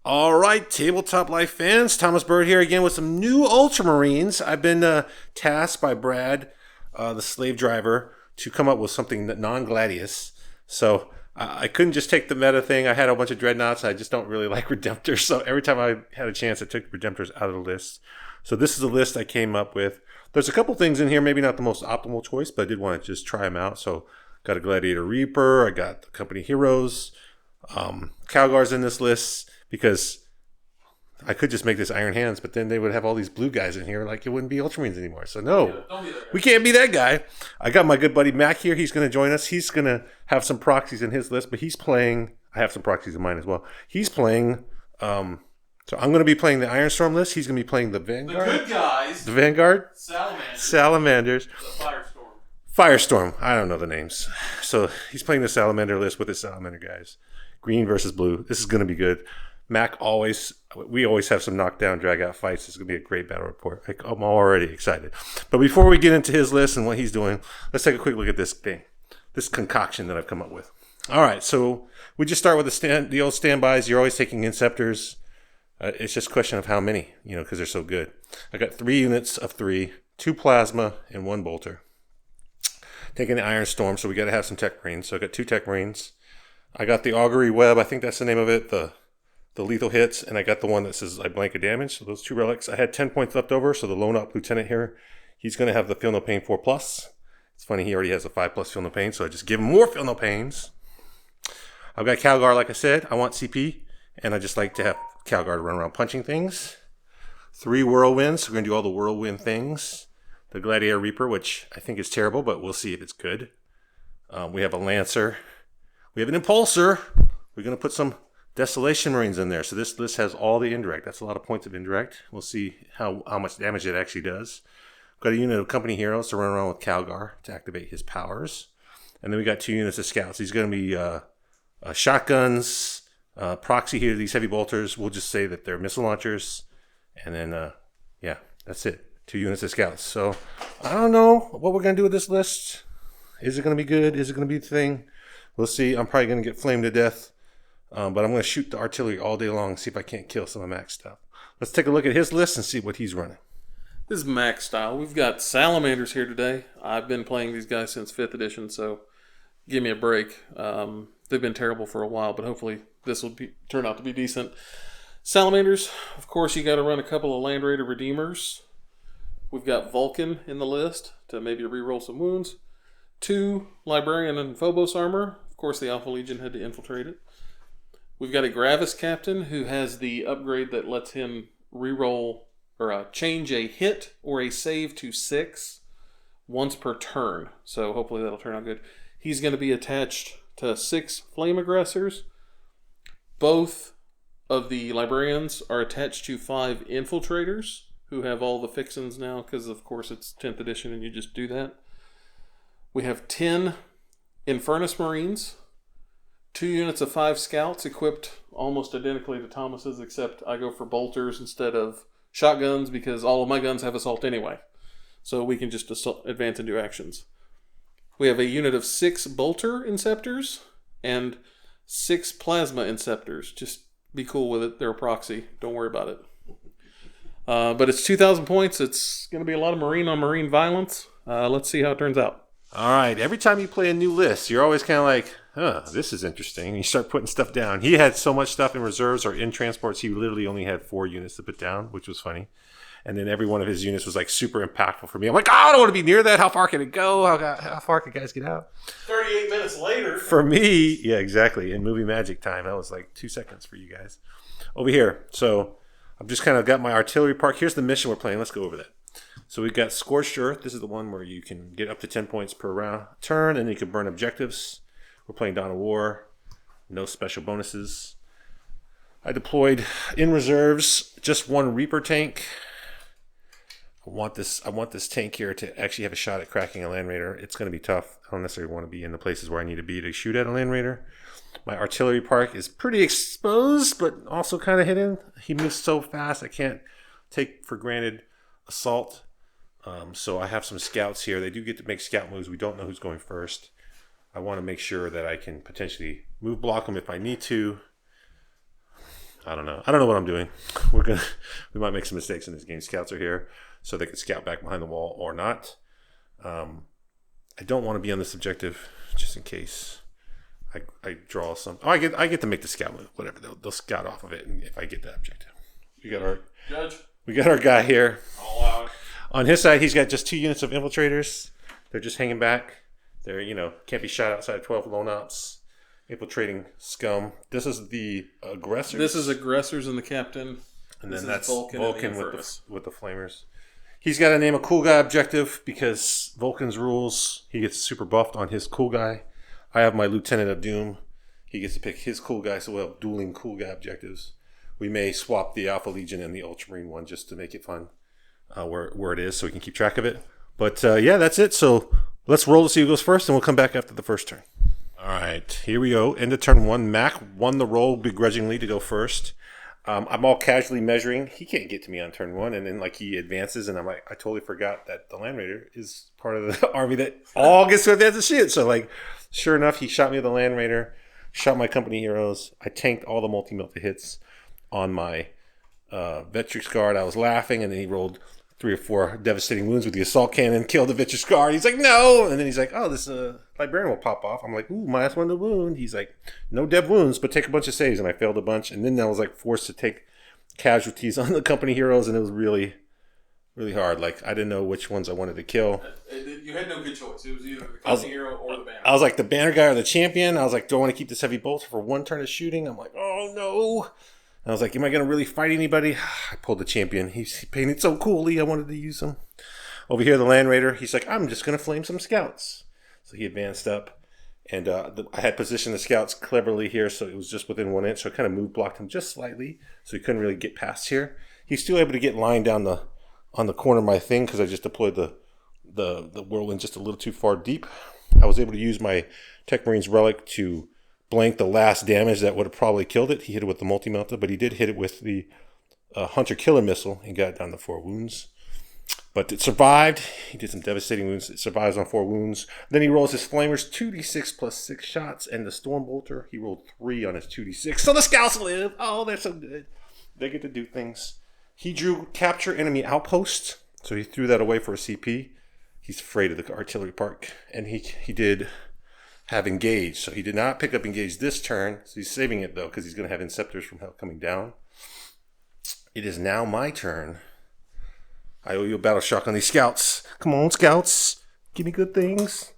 All right, Tabletop Life fans, Thomas Bird here again with some new Ultramarines. I've been tasked by Brad, the slave driver, to come up with something non-gladius. So I couldn't just take the meta thing. I had a bunch of dreadnoughts. I just don't really like Redemptors. So every time I had a chance, I took Redemptors out of the list. So this is the list I came up with. There's a couple things in here, maybe not the most optimal choice, but I did want to just try them out. So got a Gladiator Reaper. I got the Company Heroes. Calgar's in this list because I could just make this Iron Hands, but then they would have all these blue guys in here, like it wouldn't be Ultramarines anymore. So no, we can't be that guy. I got my good buddy Mac here. He's going to join us. He's going to have some proxies in his list, but he's playing. I have some proxies in mine as well. He's playing. So I'm going to be playing the Ironstorm list. He's going to be playing the Vanguard. The good guys. The Vanguard. Salamanders. The Firestorm. I don't know the names. So he's playing the Salamander list with the Salamander guys. Green versus blue. This is going to be good. Mac we always have some knockdown, drag out fights. This is going to be a great battle report. I'm already excited. But before we get into his list and what he's doing, let's take a quick look at this thing, this concoction that I've come up with. All right, so we just start with the old standbys. You're always taking Inceptors. It's just a question of how many, because they're so good. I got 3 units of 3, 2 plasma, and 1 bolter. Taking the Ironstorm, so we got to have some Tech Marines. So I got 2 Tech Marines. I got the Augury Web, I think that's the name of it, the lethal hits, and I got the one that says I blanket damage. So those 2 relics. I had 10 points left over, so the Lone Up Lieutenant here, he's going to have the Feel No Pain 4+. It's funny, he already has a 5+ Feel No Pain, so I just give him more Feel No Pains. I've got Calgar, like I said. I want CP, and I just like to have Calgar to run around punching things. 3 Whirlwinds, so we're going to do all the Whirlwind things. The Gladiator Reaper, which I think is terrible, but we'll see if it's good. We have a Lancer. We have an Impulsor. We're going to put some Desolation Marines in there. So this list has all the indirect. That's a lot of points of indirect. We'll see how much damage it actually does. We've got a unit of Company Heroes to run around with Calgar to activate his powers. And then we got 2 units of Scouts. These are going to be shotguns, proxy here, these heavy bolters. We'll just say that they're missile launchers. And then, yeah, that's it. 2 units of Scouts. So I don't know what we're going to do with this list. Is it going to be good? Is it going to be the thing? We'll see. I'm probably going to get flamed to death. But I'm going to shoot the artillery all day long and see if I can't kill some of Mac's stuff. Let's take a look at his list and see what he's running. This is Mac style. We've got Salamanders here today. I've been playing these guys since 5th edition, so give me a break. They've been terrible for a while, but hopefully this will turn out to be decent. Salamanders, of course, you got to run a couple of Land Raider Redeemers. We've got Vulcan in the list to maybe reroll some wounds. 2 Librarian and Phobos armor. Of course, the Alpha Legion had to infiltrate it. We've got a Gravis Captain who has the upgrade that lets him reroll or change a hit or a save to 6 once per turn. So hopefully that'll turn out good. He's going to be attached to 6 Flame Aggressors. Both of the Librarians are attached to 5 Infiltrators who have all the fixins now because, of course, it's 10th edition and you just do that. We have 10 Infernus Marines. 2 units of 5 Scouts equipped almost identically to Thomas's, except I go for bolters instead of shotguns because all of my guns have assault anyway. So we can just advance and do actions. We have a unit of 6 bolter Inceptors and 6 plasma Inceptors. Just be cool with it. They're a proxy. Don't worry about it. But it's 2,000 points. It's going to be a lot of Marine on Marine violence. Let's see how it turns out. All right. Every time you play a new list, you're always kind of like, this is interesting. And you start putting stuff down. He had so much stuff in reserves or in transports, he literally only had 4 units to put down, which was funny. And then every one of his units was like super impactful for me. I'm like, I don't want to be near that. How far can it go? How far can guys get out? 38 minutes later. For me, yeah, exactly. In movie magic time, that was like 2 seconds for you guys. Over here. So I've just kind of got my artillery park. Here's the mission we're playing. Let's go over that. So we've got Scorched Earth. This is the one where you can get up to 10 points per turn, and you can burn objectives. We're playing Dawn of War. No special bonuses. I deployed in reserves just 1 Reaper tank. I want this tank here to actually have a shot at cracking a Land Raider. It's going to be tough. I don't necessarily want to be in the places where I need to be to shoot at a Land Raider. My artillery park is pretty exposed, but also kind of hidden. He moves so fast, I can't take for granted assault. So I have some scouts here. They do get to make scout moves. We don't know who's going first. I want to make sure that I can potentially move block them if I need to. I don't know. I don't know what I'm doing. We might make some mistakes in this game. Scouts are here, so they can scout back behind the wall or not. I don't want to be on this objective just in case I draw some. Oh, I get to make the scout move. Whatever. They'll scout off of it, and if I get that objective, we got our guy here. I'll allow it. On his side, he's got just 2 units of infiltrators. They're just hanging back. They're can't be shot outside of 12 lone ops. Infiltrating scum. This is the aggressors. This is aggressors and the captain. And then that's Vulcan with the flamers. He's got to name a cool guy objective because Vulcan's rules. He gets super buffed on his cool guy. I have my Lieutenant of Doom. He gets to pick his cool guy, so we'll have dueling cool guy objectives. We may swap the Alpha Legion and the Ultramarine one just to make it fun where it is so we can keep track of it. But yeah, that's it. So let's roll to see who goes first, and we'll come back after the first turn. All right, here we go. End of turn 1. Mac won the roll begrudgingly to go first. I'm all casually measuring. He can't get to me on turn 1, and then he advances, and I'm like, I totally forgot that the Land Raider is part of the army that all gets to advance to shoot. So sure enough, he shot me with the Land Raider, shot my company heroes. I tanked all the multi-melta hits on my Vetrix Guard. I was laughing, and then he rolled 3 or 4 devastating wounds with the assault cannon, killed the Vetrix Guard. He's like, no! And then he's like, oh, this Librarian will pop off. I'm like, ooh, -1 to wound. He's like, no dev wounds, but take a bunch of saves. And I failed a bunch. And then I was forced to take casualties on the company heroes, and it was really, really hard. I didn't know which ones I wanted to kill. You had no good choice. It was either the company hero or the banner. I was like, the banner guy or the champion. I was like, do I want to keep this heavy bolter for 1 turn of shooting? I'm like, oh, no. And I was like, am I going to really fight anybody? I pulled the champion. He painted so coolly. I wanted to use him. Over here, the Land Raider, he's like, I'm just going to flame some scouts. So he advanced up. And I had positioned the scouts cleverly here, so it was just within 1 inch. So I kind of move blocked him just slightly, so he couldn't really get past here. He's still able to get lined down on the corner of my thing because I just deployed the whirlwind just a little too far deep. I was able to use my Tech Marines Relic to blank the last damage that would have probably killed it. He hit it with the multi-melta, but he did hit it with the Hunter Killer Missile and got it down to 4 wounds. But it survived. He did some devastating wounds. It survives on 4 wounds. Then he rolls his flamers 2d6 plus 6 shots, and the Storm Bolter, he rolled 3 on his 2d6. So the scouts live. Oh, they're so good. They get to do things. He drew capture enemy outpost, so he threw that away for a CP. He's afraid of the artillery park, and he did have engage, so he did not pick up engage this turn. So he's saving it though because he's going to have Inceptors from hell coming down. It is now my turn. I owe you a battle shock on these scouts. Come on, scouts. Give me good things.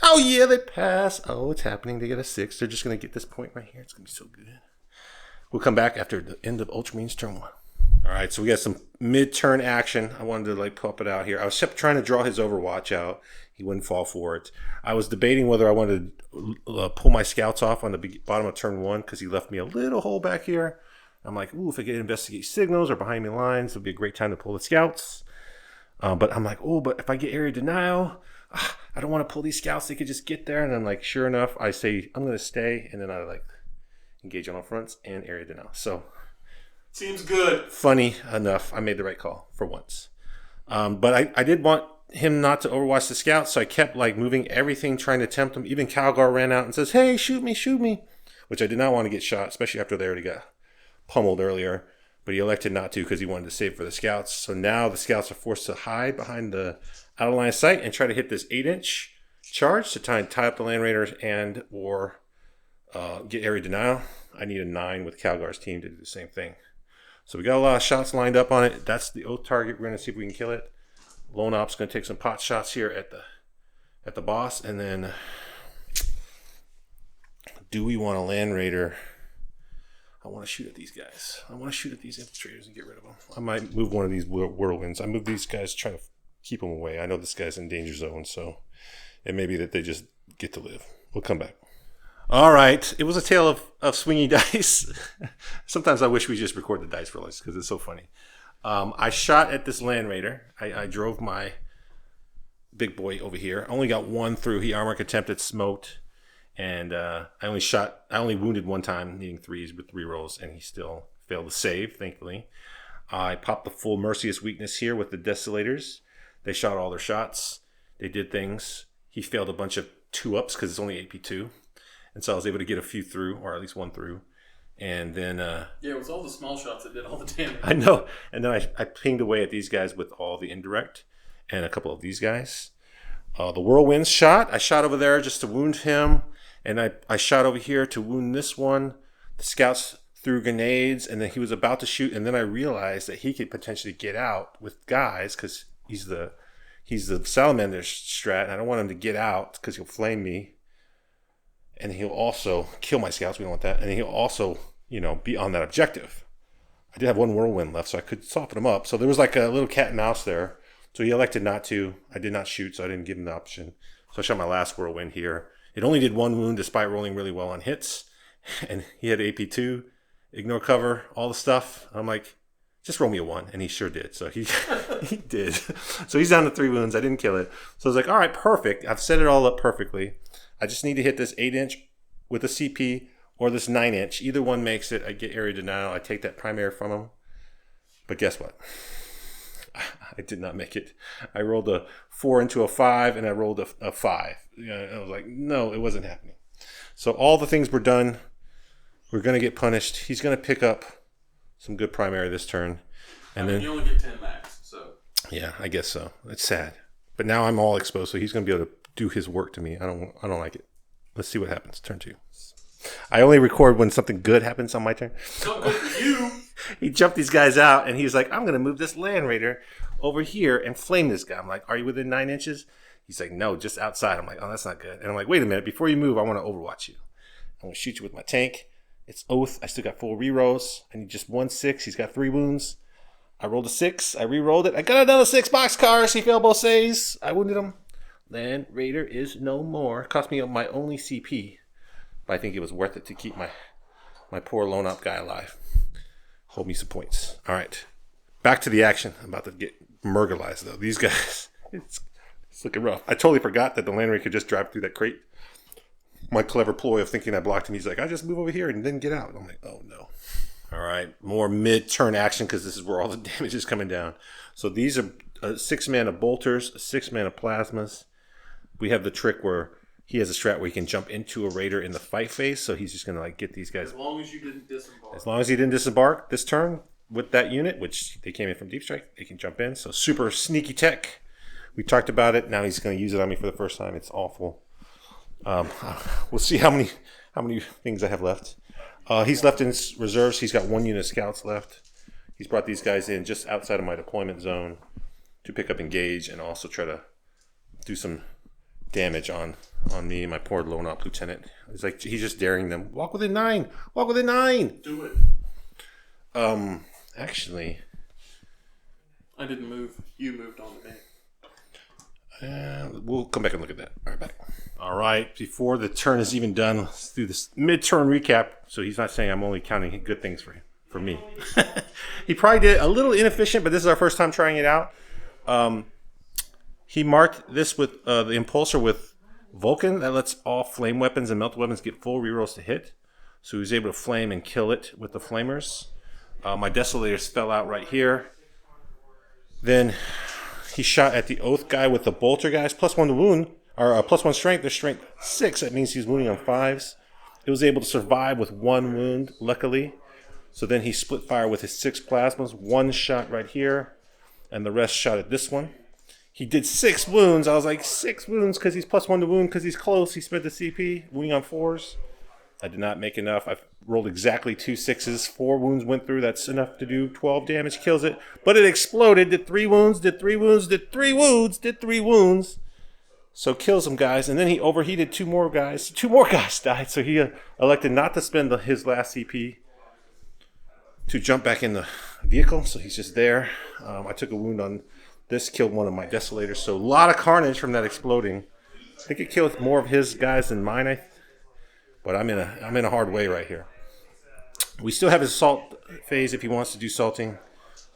Oh, yeah, they pass. Oh, it's happening. They get a 6. They're just going to get this point right here. It's going to be so good. We'll come back after the end of Ultramarines turn 1. All right, so we got some mid-turn action. I wanted to pop it out here. I was trying to draw his Overwatch out. He wouldn't fall for it. I was debating whether I wanted to pull my scouts off on the bottom of turn 1 because he left me a little hole back here. I'm like, ooh, if I get investigate signals or behind me lines, it would be a great time to pull the scouts. But I'm like, oh, but if I get area denial, I don't want to pull these scouts. They could just get there. And then, sure enough, I say, I'm going to stay. And then I, engage on all fronts and area denial. So, seems good. Funny enough, I made the right call for once. But I did want him not to overwatch the scouts. So I kept, moving everything, trying to tempt him. Even Calgar ran out and says, hey, shoot me. Which I did not want to get shot, especially after they already got pummeled earlier. But he elected not to because he wanted to save for the scouts. So now the scouts are forced to hide behind the out of line of sight and try to hit this 8-inch charge to tie up the Land Raiders and or get area denial. I need a 9 with Calgar's team to do the same thing. So we got a lot of shots lined up on it. That's the oath target. We're going to see if we can kill it. Lone Op's going to take some pot shots here at the boss. And then do we want a Land Raider? I want to shoot at these guys. I want to shoot at these infiltrators and get rid of them. I might move one of these whirlwinds. I move these guys trying to keep them away. I know this guy's in danger zone, so it may be that they just get to live. We'll come back. All right. It was a tale of swingy dice. Sometimes I wish we just record the dice for us because it's so funny. I shot at this Land Raider. I drove my big boy over here. I only got 1 through. He armor attempted, smoked. And I only wounded 1 time, needing 3s with 3 rolls, and he still failed to save, thankfully. I popped the full Mercious weakness here with the Desolators. They shot all their shots. They did things. he failed a bunch of 2-ups because it's only AP2. And so I was able to get a few through, or at least one through. And then... it was all the small shots that did all the damage. I know. And then I pinged away at these guys with all the indirect and a couple of these guys. The whirlwind shot. I shot over there just to wound him. And I shot over here to wound this one. The scouts threw grenades, and then he was about to shoot. And then I realized that he could potentially get out with guys because he's the Salamanders strat. And I don't want him to get out because he'll flame me. And he'll also kill my scouts. We don't want that. And he'll also, be on that objective. I did have one whirlwind left, so I could soften him up. So there was like a little cat and mouse there. So he elected not to. I did not shoot, so I didn't give him the option. So I shot my last whirlwind here. It only did 1 wound despite rolling really well on hits. And he had AP2, ignore cover, all the stuff. I'm like, just roll me a 1. And he sure did. So he did. So he's down to 3 wounds. I didn't kill it. So I was like, all right, perfect. I've set it all up perfectly. I just need to hit this 8-inch with a CP or this 9-inch. Either one makes it. I get area denial. I take that primary from him. But guess what? I did not make it. I rolled a 4 into a 5, and I rolled a 5. I was like, no, it wasn't happening. So all the things were done. We're going to get punished. He's going to pick up some good primary this turn. And then you only get 10 max, so. Yeah, I guess so. It's sad. But now I'm all exposed, so he's going to be able to do his work to me. I don't like it. Let's see what happens. Turn 2. I only record when something good happens on my turn. So good for you. He jumped these guys out, and he was like, I'm going to move this Land Raider over here and flame this guy. I'm like, are you within 9 inches? He's like, no, just outside. I'm like, oh, that's not good. And I'm like, wait a minute. Before you move, I want to overwatch you. I'm going to shoot you with my tank. It's Oath. I still got 4 rerolls. I need just 1 6. He's got 3 wounds. I rolled a 6. I re-rolled it. I got another 6 boxcars. He failed both saves. I wounded him. Land Raider is no more. Cost me my only CP. But I think it was worth it to keep my poor lone up guy alive. Hold me some points. All right. Back to the action. I'm about to get murgalized, though. These guys, it's looking rough. I totally forgot that the Land Raider could just drive through that crate. My clever ploy of thinking I blocked him. He's like, I just move over here and then get out. I'm like, oh, no. All right. More mid-turn action because this is where all the damage is coming down. So these are 6 mana bolters, 6 mana plasmas. We have the trick where he has a strat where he can jump into a raider in the fight phase, so he's just going to get these guys. As long as you didn't disembark. As long as he didn't disembark this turn with that unit, which they came in from Deep Strike, they can jump in. So super sneaky tech. We talked about it. Now he's going to use it on me for the first time. It's awful. We'll see how many things I have left. He's left in his reserves. He's got 1 unit of scouts left. He's brought these guys in just outside of my deployment zone to pick up engage and also try to do some damage on me, my poor lone op lieutenant. He's like, he's just daring them. Walk within 9. Walk within 9. Do it. Actually, I didn't move. You moved on to me. we'll come back and look at that. All right, back. All right, before the turn is even done, let's do this mid-turn recap. So he's not saying I'm only counting good things for me. He probably did a little inefficient, but this is our first time trying it out. He marked this with the impulsor with Vulcan that lets all flame weapons and melted weapons get full rerolls to hit. So he was able to flame and kill it with the flamers. My Desolators fell out right here. Then he shot at the Oath guy with the bolter guys. +1 to wound, or +1 strength. They're strength 6. That means he's wounding on 5s. He was able to survive with 1 wound, luckily. So then he split fire with his 6 plasmas. 1 shot right here, and the rest shot at this one. He did 6 wounds. I was like, 6 wounds because he's +1 to wound because he's close. He spent the CP, wounding on 4s. I did not make enough. I rolled exactly 2 6s. 4 wounds went through. That's enough to do 12 damage. Kills it. But it exploded. Did 3 wounds. Did 3 wounds. Did 3 wounds. Did 3 wounds. So kills some guys. And then he overheated 2 more guys. 2 more guys died. So he elected not to spend his last CP to jump back in the vehicle. So he's just there. I took a wound on this. Killed one of my Desolators. So a lot of carnage from that exploding. I think it killed more of his guys than mine. But I'm in a hard way right here. We still have his assault phase if he wants to do salting.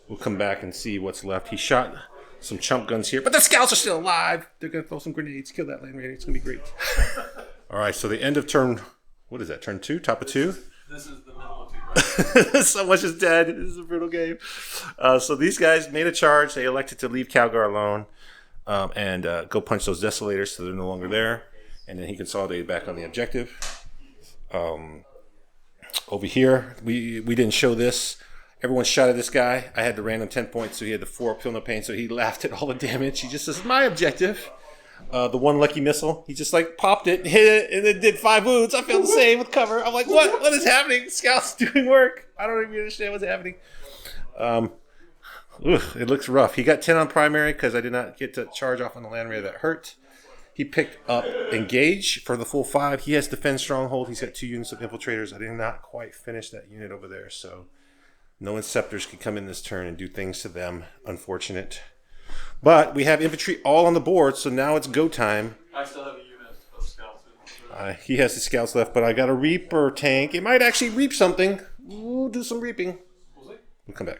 We'll come back and see what's left. He shot some chump guns here, but the scouts are still alive. They're going to throw some grenades, kill that Land Raider. It's going to be great. All right, so the end of turn, what is that, turn 2, top of 2? This is the middle of 2, right? So much is dead. This is a brutal game. So these guys made a charge. They elected to leave Calgar alone. and go punch those desolators so they're no longer there. And then he consolidated back on the objective. Over here, we didn't show this. Everyone shot at this guy. I had the random 10 points, so he had the 4 feel no pain, so he laughed at all the damage. He just says, my objective. The one lucky missile, he just like popped it, hit it, and then did 5 wounds. I feel the same with cover. I'm like, what is happening? Scout's doing work. I don't even understand what's happening. It looks rough. He got 10 on primary because I did not get to charge off on the land raider that hurt. He picked up Engage for the full 5. He has Defend Stronghold. He's got 2 units of Infiltrators. I did not quite finish that unit over there, so no Inceptors could come in this turn and do things to them. Unfortunate. But we have infantry all on the board, so now it's go time. I still have a unit of scouts. He has the scouts left, but I got a Reaper tank. It might actually reap something. We'll do some reaping. We'll come back.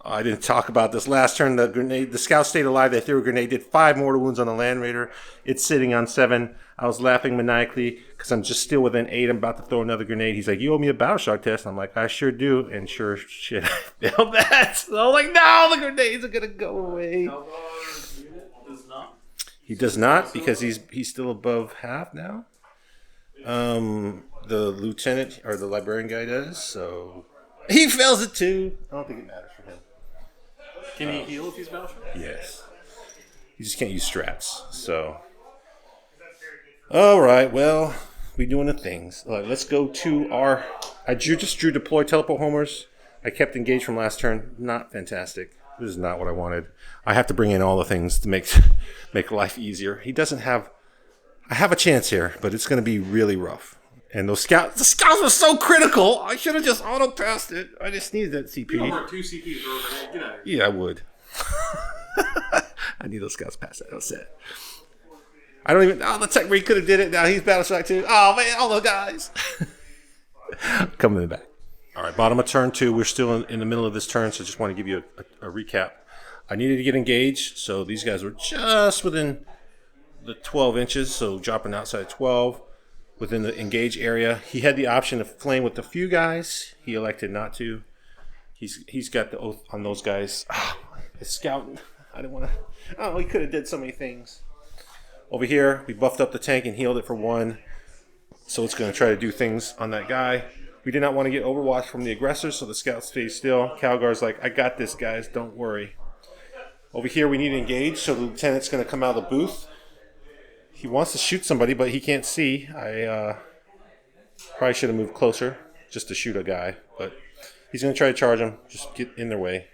I didn't talk about this last turn. The scout stayed alive. They threw a grenade, did 5 mortal wounds on the Land Raider. It's sitting on 7. I was laughing maniacally because I'm just still within 8. I'm about to throw another grenade. He's like, you owe me a battle shock test. I'm like, I sure do. And sure shit, I failed that. So I was like, no, the grenades are going to go away. He does not because he's still above half now. The lieutenant or the librarian guy does. So he fails it too. I don't think it matters for him. Can he heal if he's battle shock? Yes. You just can't use strats. So, all right. Well, we doing the things. All right, let's go to our. I just drew deploy teleport homers. I kept engaged from last turn. Not fantastic. This is not what I wanted. I have to bring in all the things to make life easier. He doesn't have. I have a chance here, but it's going to be really rough. And the scouts were so critical. I should have just auto passed it. I just needed that CP. You don't want 2 CPs over there. Get out of here. Yeah, I would. I need those scouts past that. That was sad. I don't even. Oh, the tech where he could have did it. Now he's battle shock too. Oh man, all those guys. Coming back. All right, bottom of turn 2. We're still in the middle of this turn, so just want to give you a recap. I needed to get engaged, so these guys were just within the 12 inches, so dropping outside 12. Within the engage area, he had the option to flame with a few guys. He elected not to. He's got the oath on those guys. Oh, his scouting. I didn't want to. Oh, he could have did so many things. Over here, we buffed up the tank and healed it for 1. So it's going to try to do things on that guy. We did not want to get overwatch from the aggressor, so the scout stays still. Calgar's like, I got this, guys. Don't worry. Over here, we need to engage, so the lieutenant's going to come out of the booth. He wants to shoot somebody, but he can't see. I probably should have moved closer just to shoot a guy. But he's going to try to charge him. Just get in their way.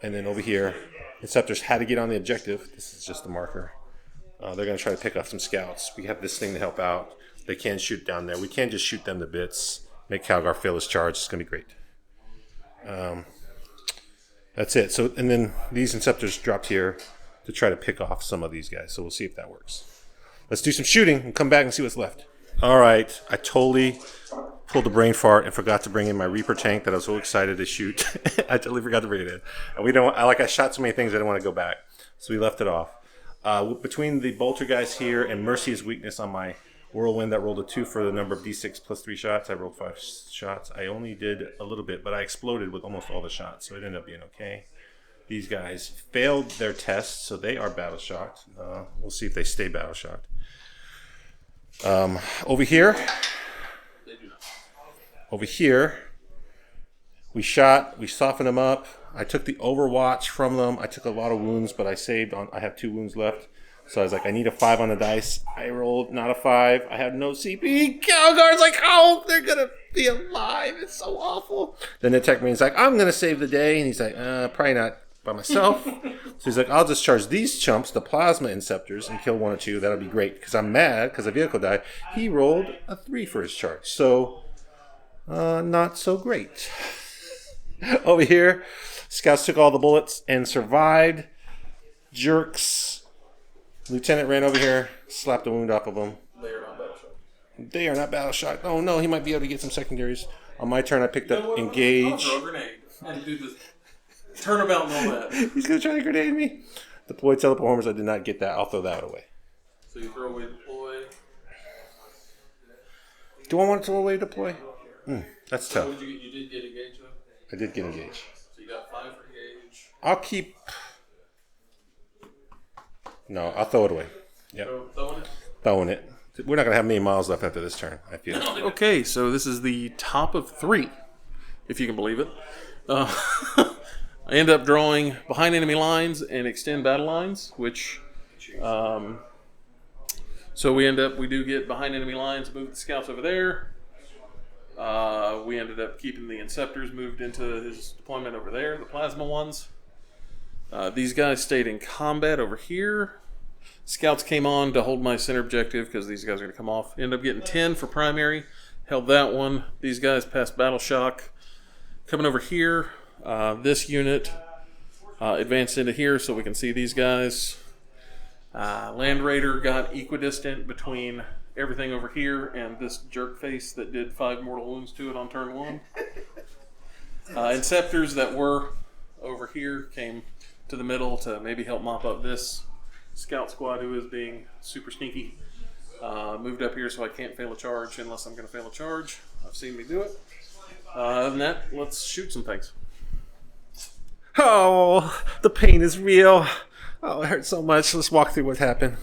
And then over here, Inceptors had to get on the objective. This is just a marker. They're going to try to pick off some scouts. We have this thing to help out. They can shoot down there. We can't just shoot them to bits. Make Calgar fail his charge. It's going to be great. That's it. So, and then these Inceptors dropped here to try to pick off some of these guys. So we'll see if that works. Let's do some shooting and come back and see what's left. All right. I totally pulled the brain fart and forgot to bring in my Reaper tank that I was so excited to shoot. I totally forgot to bring it in. And I shot so many things I didn't want to go back. So we left it off. Between the bolter guys here and Mercy's weakness on my whirlwind that rolled a 2 for the number of D6 plus 3 shots, I rolled 5 shots. I only did a little bit, but I exploded with almost all the shots. So it ended up being okay. These guys failed their test, so they are battle shocked. We'll see if they stay battle shocked. Over here, we softened them up. I took the overwatch from them. I took a lot of wounds, but I saved on. I have 2 wounds left. So I was like, I need a 5 on the dice. I rolled not a 5. I have no CP. Calgar's like, oh, they're going to be alive. It's so awful. Then the tech marine's like, I'm going to save the day. And he's like, probably not by myself. So he's like, I'll just charge these chumps, the plasma inceptors, and kill 1 or 2. That'll be great. Because I'm mad because the vehicle died. He rolled a 3 for his charge. So, not so great. Over here, scouts took all the bullets and survived. Jerks. Lieutenant ran over here, slapped a wound off of him. They are not battle shocked. Oh no, he might be able to get some secondaries. On my turn, I picked up engage. I'll throw a grenade and do this turnabout and all that. He's gonna try to grenade me. Deploy teleport homers. I did not get that. I'll throw that away. So you throw away deploy. Do I want to throw away deploy? That's tough. So you did get engaged though? I did get engaged. So you got 5 for engage. I'll keep. No, I'll throw it away. Yep. Throwing it. We're not going to have many miles left after this turn, I feel. Okay, so this is the top of 3, if you can believe it. I end up drawing behind enemy lines and extend battle lines, which... so we do get behind enemy lines, move the scouts over there. We ended up keeping the Inceptors moved into his deployment over there, the plasma ones. These guys stayed in combat over here. Scouts came on to hold my center objective because these guys are going to come off. Ended up getting 10 for primary. Held that one. These guys passed battle shock. Coming over here, this unit advanced into here so we can see these guys. Land Raider got equidistant between everything over here and this jerk face that did 5 mortal wounds to it on turn 1. Inceptors that were over here came to the middle to maybe help mop up this scout squad who is being super sneaky. Moved up here so I can't fail a charge unless I'm going to fail a charge. I've seen me do it. Other than that, let's shoot some things. Oh, the pain is real. Oh, it hurts so much. Let's walk through what happened.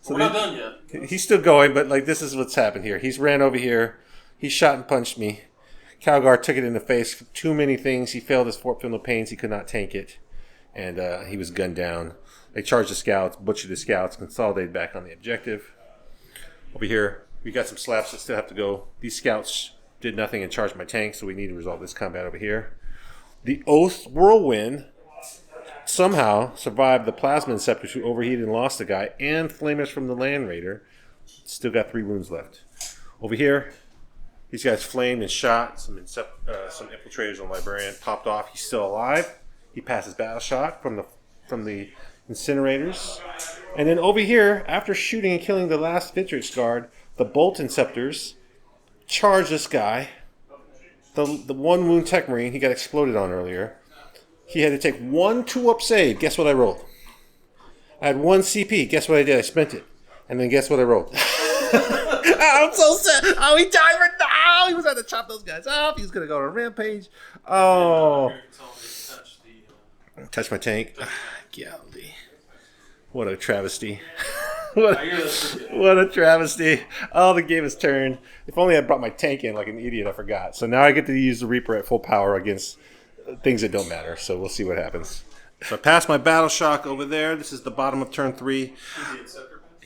So we're not done yet. He's still going, but like this is what's happened here. He's ran over here. He shot and punched me. Calgar took it in the face. Too many things. He failed his Fort Philippines. He could not tank it. And he was gunned down. They charged the scouts, butchered the scouts, consolidated back on the objective. Over here, we got some slaps that still have to go. These scouts did nothing and charged my tank, so we need to resolve this combat over here. The Oath Whirlwind somehow survived the Plasma Inceptors who overheated and lost a guy, and Flamers from the Land Raider. Still got 3 wounds left. Over here, these guys flamed and shot. Some infiltrators on Librarian popped off. He's still alive. He passes battle shock from the incinerators. And then over here, after shooting and killing the last Vitrix guard, the Bolt Inceptors charge this guy. The 1 wound Tech Marine, he got exploded on earlier. He had to take 1 2-up save. Guess what I rolled? I had 1 CP. Guess what I did? I spent it. And then guess what I rolled? I'm so sad. Oh, he died right now. He was going to chop those guys off. He was going to go on a rampage. Oh. Touch my tank. Golly. What a travesty. What a travesty. Oh, the game has turned. If only I brought my tank in like an idiot, I forgot. So now I get to use the Reaper at full power against things that don't matter. So we'll see what happens. So I passed my battle shock over there. This is the bottom of turn 3.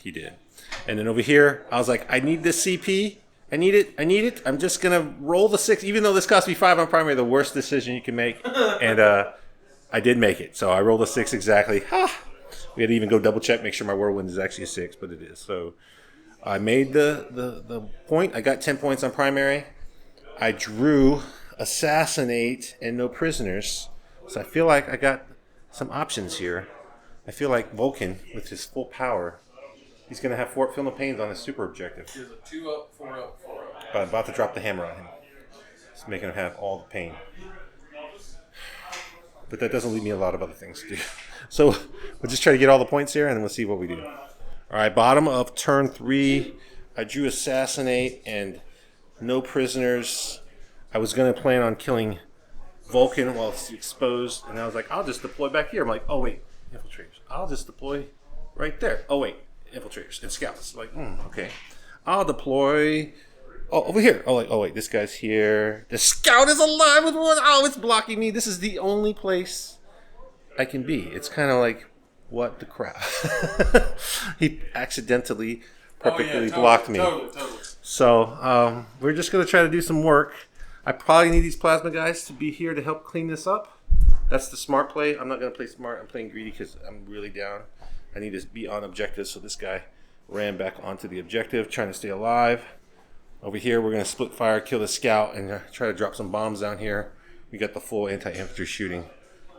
He did. And then over here, I was like, I need this CP. I need it. I'm just going to roll the 6. Even though this cost me 5 on primary, the worst decision you can make. And I did make it. So I rolled a 6 exactly. We had to even go double check, make sure my whirlwind is actually a 6, but it is. So I made the point. I got 10 points on primary. I drew Assassinate and No Prisoners. So I feel like I got some options here. I feel like Vulcan, with his full power, he's going to have Fort Philippines on his super objective. Here's a 2-up, 4-up, 4-up. But I'm about to drop the hammer on him. It's making him have all the pain. But that doesn't leave me a lot of other things to do. So we'll just try to get all the points here, and then we'll see what we do. All right, bottom of turn 3, I drew Assassinate and No Prisoners. I was going to plan on killing Vulcan while it's exposed, and I was like, I'll just deploy back here. I'm like, oh, wait, infiltrators. I'll just deploy right there. Oh, wait, infiltrators and scouts. Like, okay. I'll deploy... Oh, over here. Oh, wait, this guy's here. The scout is alive with 1. Oh, it's blocking me. This is the only place I can be. It's kind of like, what the crap? He accidentally, perfectly blocked me. Totally. So we're just going to try to do some work. I probably need these plasma guys to be here to help clean this up. That's the smart play. I'm not going to play smart. I'm playing greedy because I'm really down. I need to be on objective. So this guy ran back onto the objective, trying to stay alive. Over here, we're going to split fire, kill the scout, and try to drop some bombs down here. We got the full anti-infantry shooting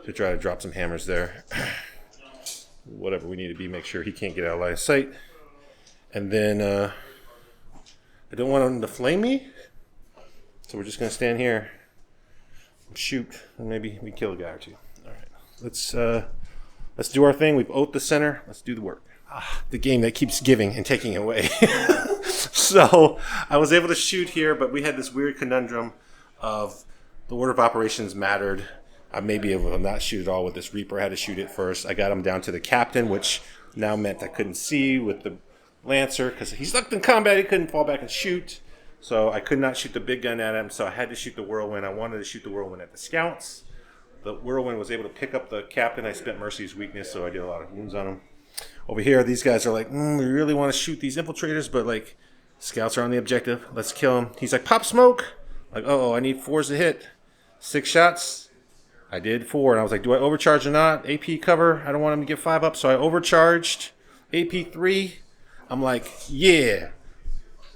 to try to drop some hammers there. Whatever we need to be, make sure he can't get out of line of sight. And then I don't want him to flame me, so we're just going to stand here and shoot, and maybe we kill a guy or 2. All right, let's do our thing. We've oathed the center. Let's do the work. The game that keeps giving and taking away. So I was able to shoot here, but we had this weird conundrum of the order of operations mattered. I may be able to not shoot at all with this Reaper. I had to shoot it first. I got him down to the captain, which now meant I couldn't see with the Lancer because he's locked in combat. He couldn't fall back and shoot. So I could not shoot the big gun at him, so I had to shoot the Whirlwind. I wanted to shoot the Whirlwind at the Scouts. The Whirlwind was able to pick up the Captain. I spent Mercy's weakness, so I did a lot of wounds on him. Over here, these guys are like, we really want to shoot these Infiltrators, but like, Scouts are on the objective. Let's kill him. He's like, pop smoke. Like, I need 4s to hit. 6 shots. I did 4, and I was like, do I overcharge or not? AP cover. I don't want him to get 5 up, so I overcharged. AP 3. I'm like, yeah.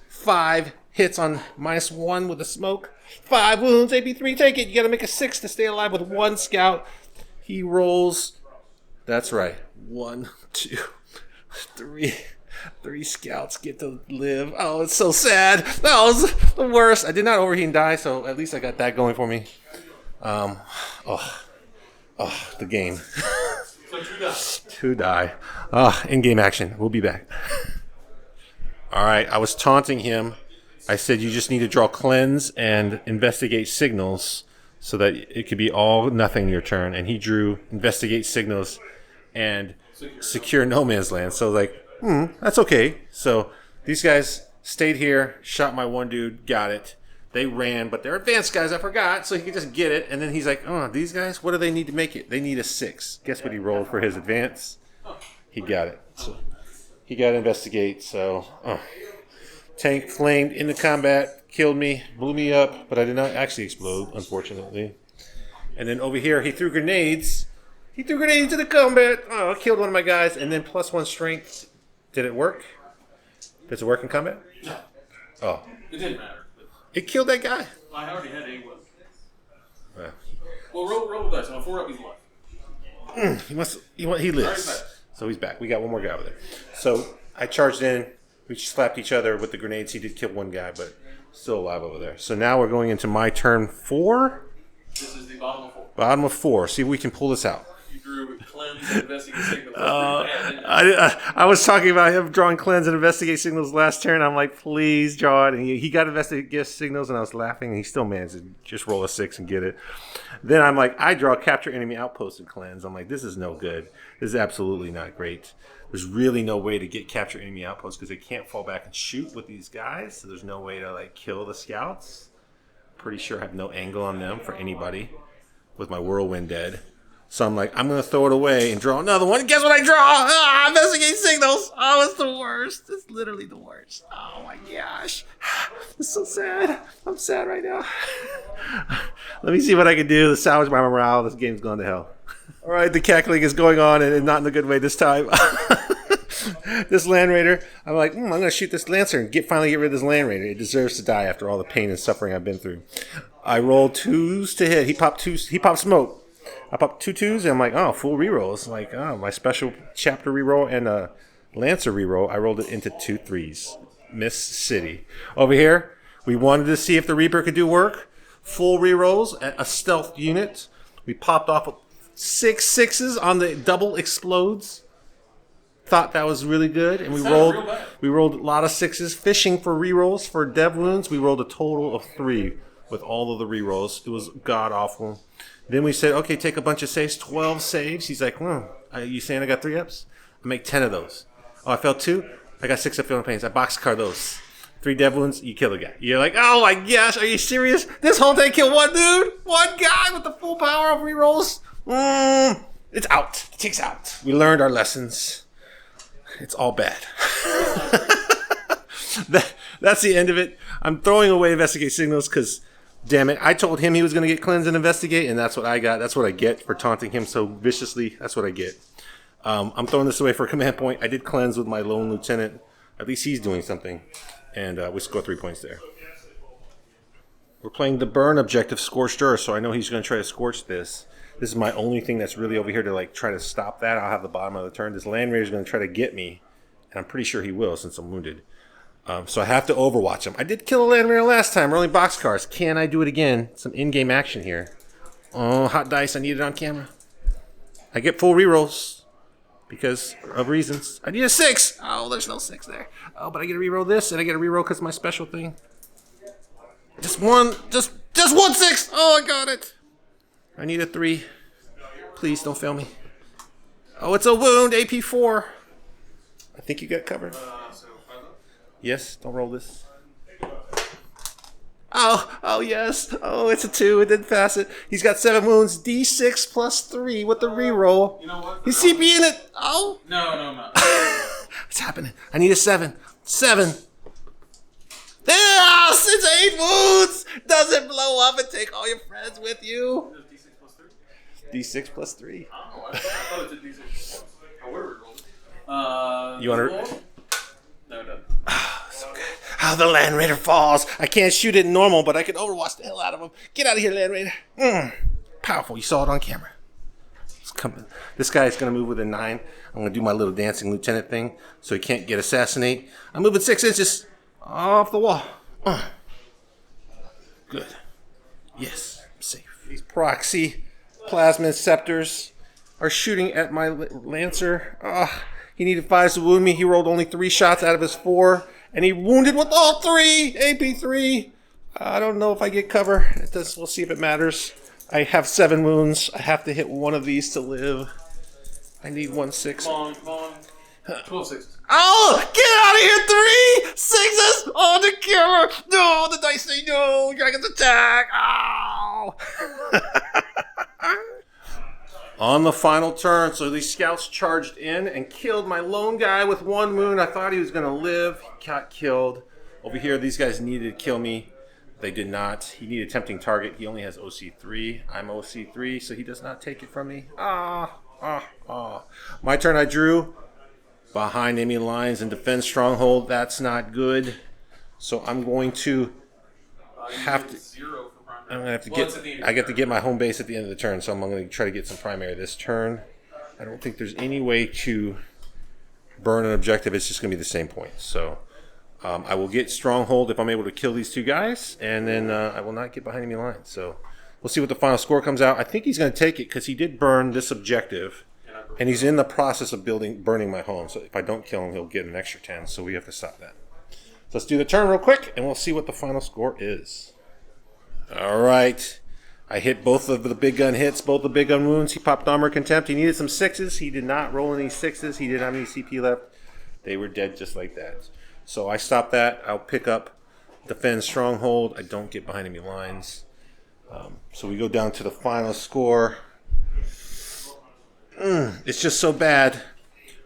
5 hits on -1 with the smoke. 5 wounds. AP 3, take it. You got to make a 6 to stay alive with 1 Scout. He rolls. That's right. 1, 2, 3. 3 Scouts get to live. Oh, it's so sad. That was the worst. I did not overheat and die, so at least I got that going for me. The game. So 2 die. 2 die. In-game action. We'll be back. All right, I was taunting him. I said you just need to draw cleanse and investigate signals so that it could be all nothing your turn. And he drew investigate signals and secure no man's land. So like, that's okay. So these guys stayed here, shot my one dude, got it. They ran, but they're advanced guys. I forgot, so he could just get it. And then he's like, these guys, what do they need to make it? They need a 6. Guess what he rolled for his advance? He got it. So he got to investigate. So tank flamed into combat, killed me, blew me up, but I did not actually explode, unfortunately. And then over here, he threw grenades. He threw grenades into the combat. Killed one of my guys, and then +1 strength. Did it work? Does it work in combat? No. Oh. It didn't matter. It killed that guy. I already had a weapon. Well, roll the dice. On a 4 up, he's alive. He lives. So he's back. We got one more guy over there. So I charged in. We slapped each other with the grenades. He did kill one guy, but still alive over there. So now we're going into my turn 4. This is the bottom of 4. Bottom of 4. See if we can pull this out. You drew cleanse and investigate signals. I was talking about him drawing cleanse and investigate signals last turn. I'm like, please draw it. And he got investigate signals, and I was laughing, and he still managed to just roll a 6 and get it. Then I'm like, I draw capture enemy outpost and cleanse. I'm like, this is no good. This is absolutely not great. There's really no way to get capture enemy outposts because they can't fall back and shoot with these guys. So there's no way to like kill the Scouts. Pretty sure I have no angle on them for anybody with my Whirlwind dead. So I'm like, I'm going to throw it away and draw another one. Guess what I draw? Investigate signals. Oh, it's the worst. It's literally the worst. Oh, my gosh. It's so sad. I'm sad right now. Let me see what I can do to salvage my morale. This game's gone to hell. All right, the cackling is going on, and not in a good way this time. This Land Raider, I'm like, I'm going to shoot this Lancer and finally get rid of this Land Raider. It deserves to die after all the pain and suffering I've been through. I rolled 2s to hit. He popped smoke. I popped 2 2s, and I'm like, full rerolls. Like, my special chapter reroll and a Lancer reroll, I rolled it into 2 3s. Miss City. Over here, we wanted to see if the Reaper could do work. Full rerolls, a stealth unit. We popped off 6 6s on the double explodes. Thought that was really good, and we rolled a lot of 6s. Fishing for rerolls for dev wounds, we rolled a total of 3 with all of the rerolls. It was god awful. Then we said, okay, take a bunch of saves, 12 saves. He's like, you saying I got 3 ups? I make 10 of those. I failed 2. I got 6 up feeling pains. I boxcar those. 3 dev wounds, you kill the guy. You're like, oh my gosh, are you serious? This whole thing killed 1 dude, 1 guy with the full power of rerolls. It's out. It takes out. We learned our lessons. It's all bad. That's the end of it. I'm throwing away investigate signals because, damn it, I told him he was going to get cleanse and investigate, and that's what I got. That's what I get for taunting him so viciously. That's what I get. I'm throwing this away for a command point. I did cleanse with my lone lieutenant. At least he's doing something. And we score 3 points there. We're playing the burn objective, Scorched Earth, so I know he's going to try to scorch this. This is my only thing that's really over here to like try to stop that. I'll have the bottom of the turn. This Land Raider is going to try to get me, and I'm pretty sure he will since I'm wounded. So I have to overwatch him. I did kill a Land Raider last time, rolling boxcars. Can I do it again? Some in-game action here. Oh, hot dice. I need it on camera. I get full rerolls because of reasons. I need a 6. Oh, there's no 6 there. Oh, but I get to reroll this, and I get to reroll because of my special thing. Just 1 6. Oh, I got it. I need a 3. Please don't fail me. Oh, it's a wound. AP 4. I think you got covered. Yes, don't roll this. Oh, yes. Oh, it's a 2. It didn't pass it. He's got 7 wounds. D6 plus 3 with the reroll. You know what? He's CP in it. Oh. No, I'm not. What's happening? I need a 7. 7. Yes, it's 8 wounds. Does it blow up and take all your friends with you? D6 plus 3? D6 plus 3. Oh, I thought it did D6. Oh, where we rolled? You want to? No, it doesn't. Oh, so good. How the Land Raider falls. I can't shoot it in normal, but I can overwatch the hell out of him. Get out of here, Land Raider. Powerful. You saw it on camera. It's coming. This guy's going to move with a 9. I'm going to do my little dancing lieutenant thing so he can't get assassinate. I'm moving 6 inches off the wall. Good. Yes, I'm safe. These proxy plasma scepters are shooting at my Lancer. He needed 5 to wound me. He rolled only 3 shots out of his 4. And he wounded with all 3. AP3. I don't know if I get cover. We'll see if it matters. I have 7 wounds. I have to hit one of these to live. I need 1 6. Come on. 12 6. Oh, get out of here. 3 6s on the camera. No, the dice say no. Dragon's attack. Oh. On the final turn, so these scouts charged in and killed my lone guy with 1 wound. I thought he was going to live. He got killed. Over here, these guys needed to kill me. They did not. He needed tempting target. He only has OC3. I'm OC3, so he does not take it from me. My turn, I drew behind enemy lines and defend stronghold. That's not good. So I'm going to have to... I'm gonna have to get to get my home base at the end of the turn, so I'm going to try to get some primary this turn. I don't think there's any way to burn an objective. It's just going to be the same point. So I will get stronghold if I'm able to kill these 2 guys, and then I will not get behind enemy lines. So we'll see what the final score comes out. I think he's going to take it because he did burn this objective, and he's in the process of burning my home. So if I don't kill him, he'll get an extra 10. So we have to stop that. So let's do the turn real quick, and we'll see what the final score is. All right. I hit both of the big gun hits, both the big gun wounds. He popped armor contempt. He needed some 6s. He did not roll any 6s. He didn't have any CP left. They were dead just like that. So I stopped that. I'll pick up defend stronghold. I don't get behind enemy lines. So we go down to the final score. It's just so bad.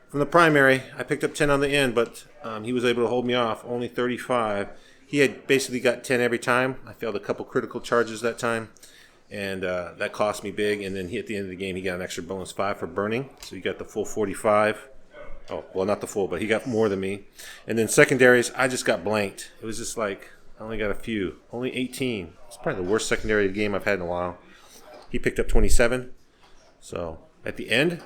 From the primary, I picked up 10 on the end, but he was able to hold me off. Only 35. He had basically got 10 every time. I failed a couple critical charges that time, and that cost me big. And then at the end of the game, he got an extra bonus 5 for burning, so he got the full 45. Oh, well, not the full, but he got more than me. And then secondaries, I just got blanked. It was just like, I only got a few. Only 18. It's probably the worst secondary game I've had in a while. He picked up 27. So, at the end,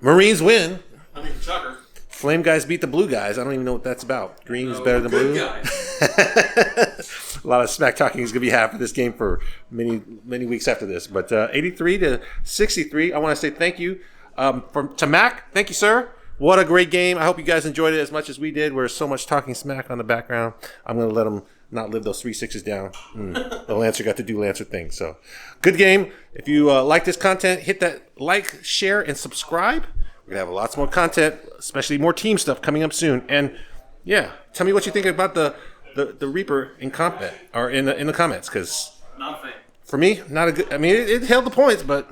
Marines win. I mean, shocker. Flame guys beat the blue guys. I don't even know what that's about. Green is better than blue. A lot of smack talking is going to be had for this game for many weeks after this. But 83 to 63, I want to say thank you to Mac. Thank you, sir. What a great game. I hope you guys enjoyed it as much as we did. There's so much talking smack on the background. I'm going to let them not live those 3 6s down. The Lancer got to do Lancer things. So, good game. If you like this content, hit that like, share, and subscribe. We're going to have lots more content, especially more team stuff coming up soon. And, yeah, tell me what you think about the Reaper in combat, or in the comments, because not a fan. For me, not a good. I mean, it held the points, but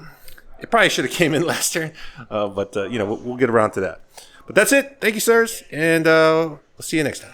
it probably should have came in last turn. But we'll get around to that. But that's it. Thank you, sirs, and we'll see you next time.